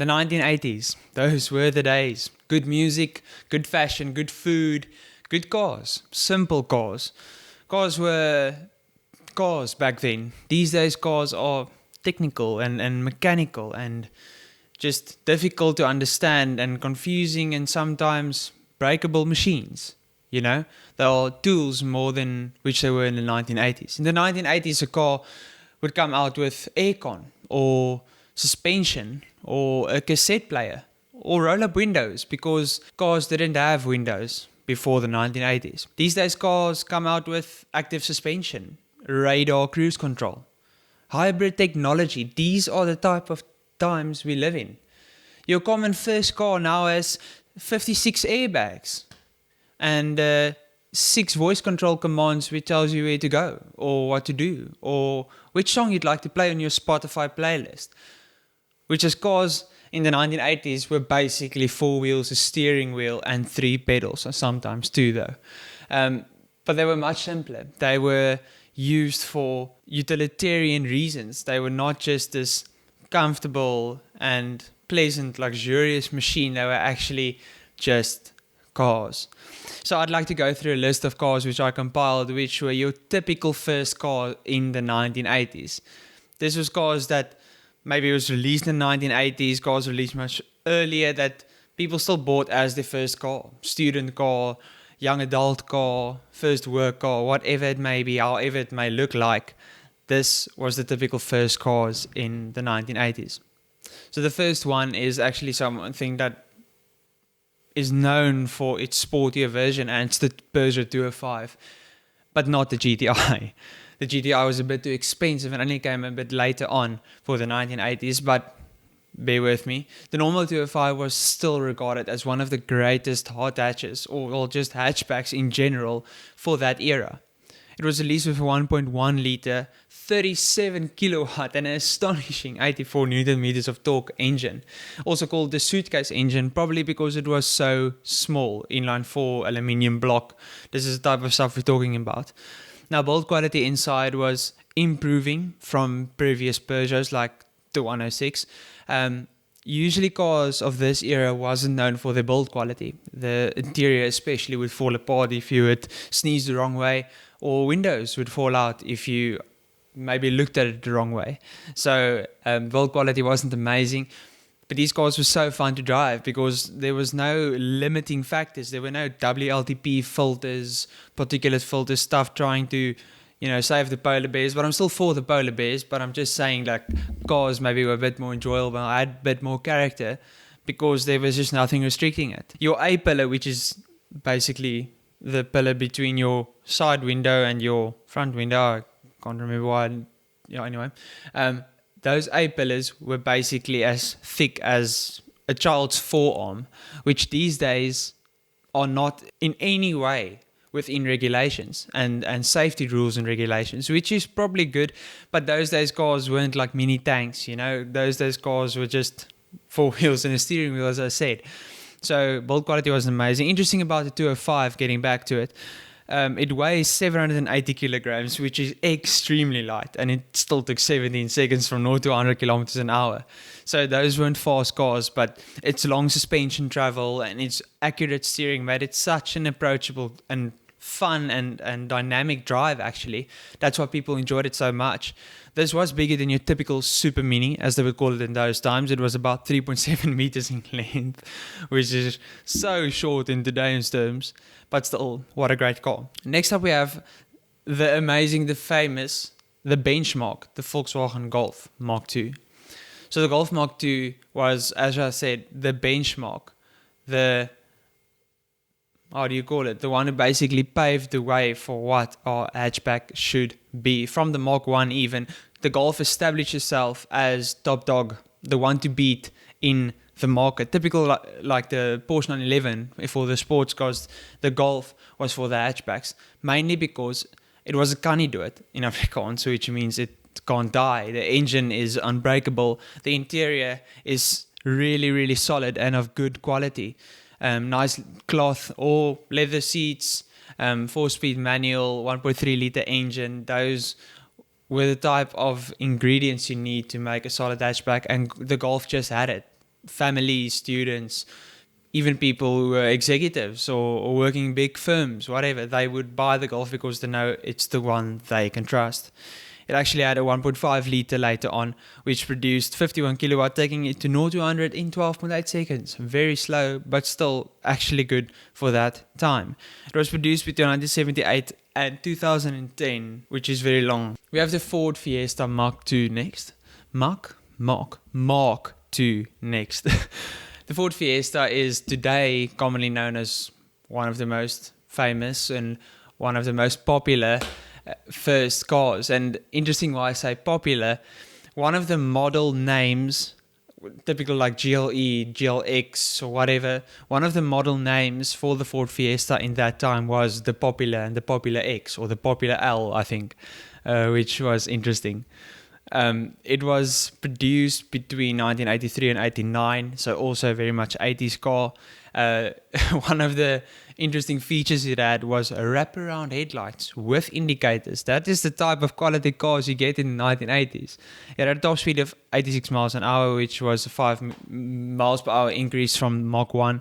The 1980s, those were the days. Good music, good fashion, good food, good cars, simple cars. Cars were cars back then. These days cars are technical and mechanical and just difficult to understand and confusing and sometimes breakable machines. You know, they are tools more than which they were in the 1980s. In the 1980s, a car would come out with aircon or suspension or a cassette player or roll-up windows because cars didn't have windows before the 1980s. These days, cars come out with active suspension, radar cruise control, hybrid technology. These are the type of times we live in. Your common first car now has 56 airbags and 6 voice control commands which tells you where to go or what to do or which song you'd like to play on your Spotify playlist. Which is cars in the 1980s were basically 4 wheels, a steering wheel and 3 pedals, or sometimes 2 though. But they were much simpler. They were used for utilitarian reasons. They were not just this comfortable and pleasant, luxurious machine. They were actually just cars. So I'd like to go through a list of cars which I compiled, which were your typical first car in the 1980s. This was cars that maybe it was released in the 1980s, cars released much earlier that people still bought as their first car. Student car, young adult car, first work car, whatever it may be, however it may look like. This was the typical first cars in the 1980s. So the first one is actually something that is known for its sportier version, and it's the Peugeot 205, but not the GTI. The GTI was a bit too expensive and only came a bit later on for the 1980s, but bear with me. The normal 205 was still regarded as one of the greatest hot hatches, or just hatchbacks in general, for that era. It was released with a 1.1 litre, 37 kilowatt and an astonishing 84 newton meters of torque engine. Also called the suitcase engine, probably because it was so small, inline 4 aluminium block. This is the type of stuff we're talking about. Now, build quality inside was improving from previous Peugeots like the 106. Usually cars of this era wasn't known for their build quality. The interior especially would fall apart if you would sneeze the wrong way, or windows would fall out if you maybe looked at it the wrong way. So build quality wasn't amazing. But these cars were so fun to drive because there was no limiting factors. There were no WLTP filters, particulate filter stuff trying to, save the polar bears. But I'm still for the polar bears. But I'm just saying like cars maybe were a bit more enjoyable, had a bit more character because there was just nothing restricting it. Your A-pillar, which is basically the pillar between your side window and your front window. I can't remember why. Anyway. Those A-pillars were basically as thick as a child's forearm, which these days are not in any way within regulations and safety rules and regulations, which is probably good. But those days cars weren't like mini tanks, Those days cars were just 4 wheels and a steering wheel, as I said. So build quality was amazing. Interesting about the 205, getting back to it. It weighs 780 kilograms, which is extremely light, and it still took 17 seconds from 0 to 100 kilometers an hour. So those weren't fast cars, but its long suspension travel and its accurate steering made it such an approachable and fun and dynamic drive, actually. That's why people enjoyed it so much. This was bigger than your typical super mini, as they would call it in those times. It was about 3.7 meters in length, which is so short in today's terms, but still, what a great car. Next up we have the amazing, the famous, the benchmark, the Volkswagen Golf Mark II. So the Golf Mark II was, as I said, the benchmark, the one who basically paved the way for what our hatchback should be. From the Mark I even, the Golf established itself as top dog, the one to beat in the market. Typical like the Porsche 911 for the sports cars, the Golf was for the hatchbacks, mainly because it was a kannidood in Afrikaans, which means it can't die. The engine is unbreakable. The interior is really, really solid and of good quality. Nice cloth or leather seats, 4-speed manual, 1.3 litre engine. Those were the type of ingredients you need to make a solid hatchback, and the Golf just had it. families, students, even people who were executives or working in big firms, whatever, they would buy the Golf because they know it's the one they can trust. It actually had a 1.5 litre later on, which produced 51 kilowatt, taking it to 0 to 100 in 12.8 seconds. Very slow, but still actually good for that time. It was produced between 1978 and 2010, which is very long. We have the Ford Fiesta Mark II next. Mark II next. The Ford Fiesta is today commonly known as one of the most famous and one of the most popular first cars. And interesting why I say popular, one of the model names, typical like GLE, GLX or whatever, one of the model names for the Ford Fiesta in that time was the Popular and the Popular X, or the Popular L, I think, which was interesting. It was produced between 1983 and 89, so also very much 80s car. One of the interesting features it had was wraparound headlights with indicators. That is the type of quality cars you get in the 1980s. It had a top speed of 86 miles an hour, which was a 5 miles per hour increase from Mark I.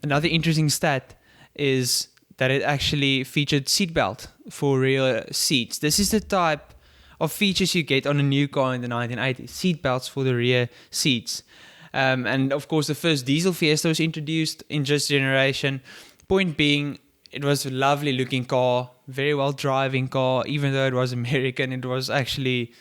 Another interesting stat is that it actually featured seatbelt for rear seats. This is the type of features you get on a new car in the 1980s. Seatbelts for the rear seats. And of course, the first diesel Fiesta was introduced in this generation. Point being, it was a lovely looking car, very well driving car. Even though it was American, it was actually,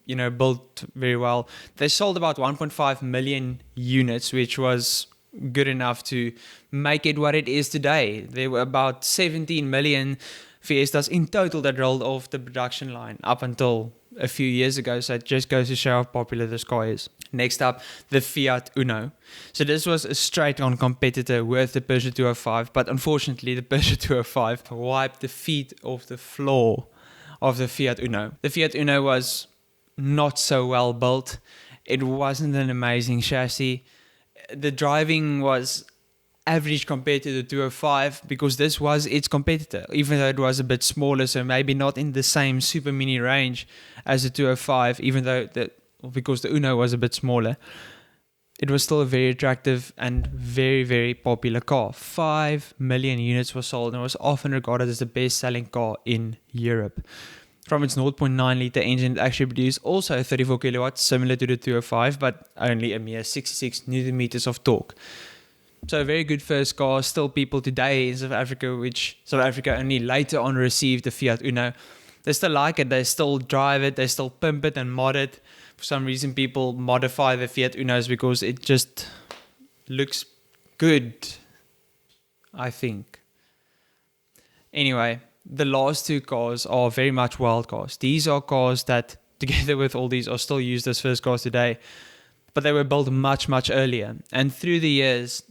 built very well. They sold about 1.5 million units, which was good enough to make it what it is today. There were about 17 million Fiestas in total that rolled off the production line up until a few years ago, so it just goes to show how popular this car is. Next up, the Fiat Uno. So this was a straight-on competitor with the Peugeot 205, but unfortunately the Peugeot 205 wiped the feet off the floor of the Fiat Uno. The Fiat Uno was not so well built. It wasn't an amazing chassis. The driving was average compared to the 205 because this was its competitor, even though it was a bit smaller, so maybe not in the same super mini range as the 205, even though because the Uno was a bit smaller. It was still a very attractive and very, very popular car. 5 million units were sold and was often regarded as the best-selling car in Europe. From its 0.9 litre engine, it actually produced also 34 kilowatts, similar to the 205, but only a mere 66 newton meters of torque. So a very good first car. Still people today in South Africa, which South Africa only later on received the Fiat Uno. They still like it. They still drive it. They still pimp it and mod it. For some reason, people modify the Fiat Unos because it just looks good, I think. Anyway, the last two cars are very much wild cars. These are cars that, together with all these, are still used as first cars today. But they were built much, much earlier. And through the years,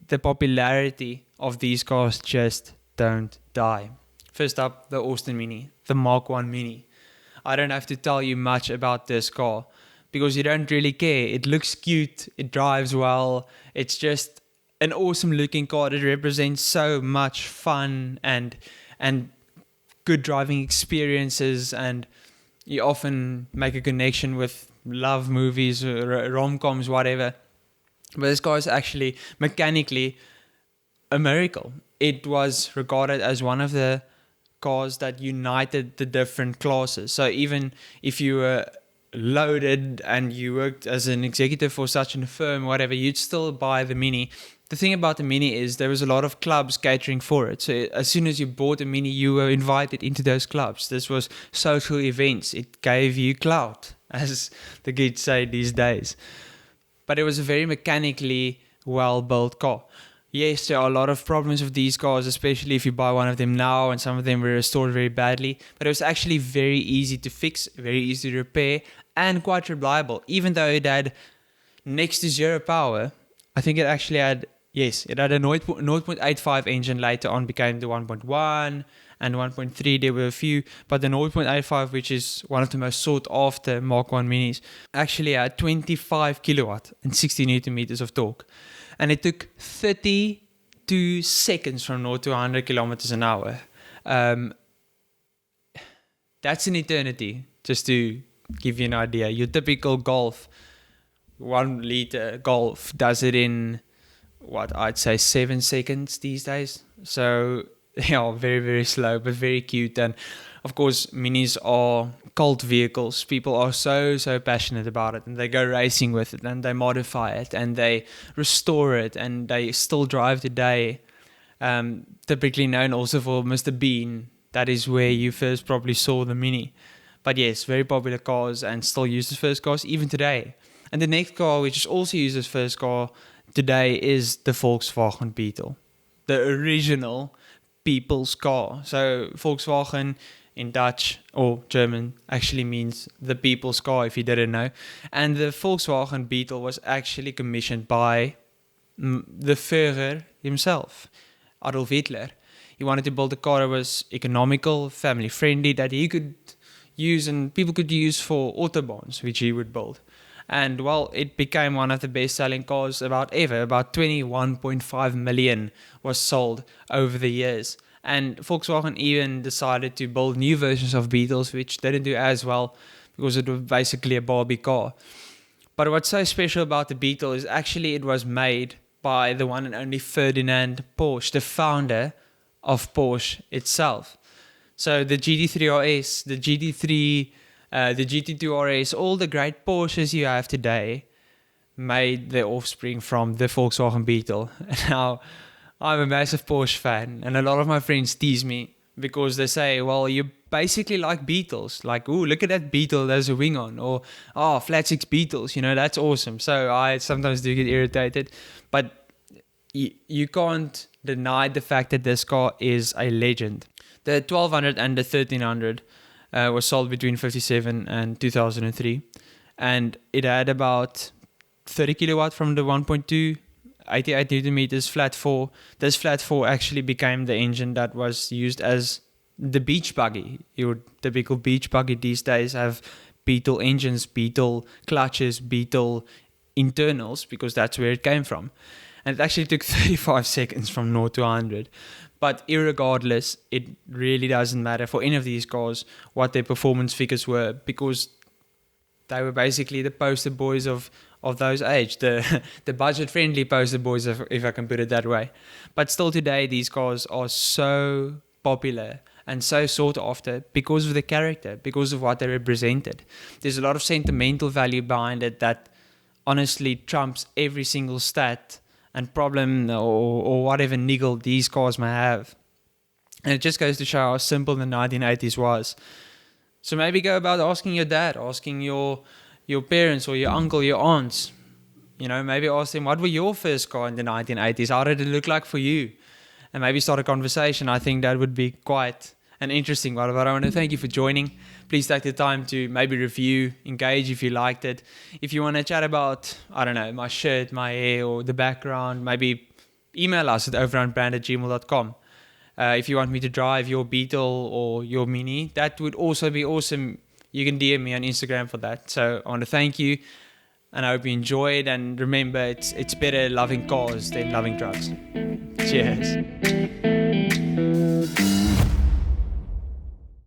the popularity of these cars just don't die. First up, the Austin Mini, the Mark I Mini. I don't have to tell you much about this car because you don't really care. It looks cute, it drives well, it's just an awesome looking car that represents so much fun and good driving experiences, and you often make a connection with love movies, rom-coms, whatever. But this car is actually mechanically a miracle. It was regarded as one of the cars that united the different classes. So even if you were loaded and you worked as an executive for such a firm, whatever, you'd still buy the Mini. The thing about the Mini is there was a lot of clubs catering for it. So as soon as you bought a Mini, you were invited into those clubs. This was social events. It gave you clout, as the kids say these days. But it was a very mechanically well-built car. Yes, there are a lot of problems with these cars, especially if you buy one of them now, and some of them were restored very badly. But it was actually very easy to fix, very easy to repair, and quite reliable. Even though it had next to zero power, I think it actually had, it had a 0.85 engine. Later on became the 1.1 and 1.3. There were a few, but the 0.85, which is one of the most sought after Mark I Minis, actually had 25 kilowatt and 60 newton meters of torque. And it took 32 seconds from 0 to 100 kilometers an hour. That's an eternity, just to give you an idea. Your typical Golf 1 liter Golf does it in what I'd say 7 seconds these days. So yeah, very, very slow, but very cute. And of course, minis are cult vehicles. People are so passionate about it, and they go racing with it, and they modify it, and they restore it, and they still drive today. Typically known also for Mr. Bean. That is where you first probably saw the Mini. But yes, very popular cars and still used as first cars even today. And the next car, which is also used as first car today, is the Volkswagen Beetle. The original people's car. So Volkswagen in Dutch or German actually means the people's car, if you didn't know. And the Volkswagen Beetle was actually commissioned by the Führer himself, Adolf Hitler. He wanted to build a car that was economical, family friendly, that he could use and people could use for autobahns, which he would build. And well, it became one of the best selling cars about ever. About 21.5 million was sold over the years. And Volkswagen even decided to build new versions of Beetles, which didn't do as well because it was basically a Barbie car. But what's so special about the Beetle is actually it was made by the one and only Ferdinand Porsche, the founder of Porsche itself. So the GT3 RS, the GT3, the GT2 RS, all the great Porsches you have today made their offspring from the Volkswagen Beetle. Now, I'm a massive Porsche fan, and a lot of my friends tease me because they say, well, you basically like Beetles. Like, ooh, look at that Beetle, there's a wing on. Or, oh, flat six Beetles, that's awesome. So I sometimes do get irritated. But you can't deny the fact that this car is a legend. The 1200 and the 1300 was sold between 57 and 2003. And it had about 30 kilowatt from the 1.2, 88 newton meters, flat 4. This flat 4 actually became the engine that was used as the beach buggy. Your typical beach buggy these days have Beetle engines, Beetle clutches, Beetle internals, because that's where it came from. And it actually took 35 seconds from 0 to 100. But irregardless, it really doesn't matter for any of these cars what their performance figures were, because they were basically the poster boys of those age, the budget-friendly poster boys, if I can put it that way. But still today, these cars are so popular and so sought after because of the character, because of what they represented. There's a lot of sentimental value behind it that honestly trumps every single stat and problem or whatever niggle these cars may have. And it just goes to show how simple the 1980s was. So maybe go about asking your dad, asking your parents or your uncle, your aunts. Maybe ask them, what were your first car in the 1980s? How did it look like for you? And maybe start a conversation. I think that would be quite an interesting one. But I want to thank you for joining. Please take the time to maybe review, engage if you liked it. If you want to chat about, I don't know, my shirt, my hair, or the background, maybe email us at overrunbrand@gmail.com. If you want me to drive your Beetle or your Mini, that would also be awesome. You can DM me on Instagram for that. So I want to thank you, and I hope you enjoyed. And remember, it's better loving cars than loving drugs. Cheers.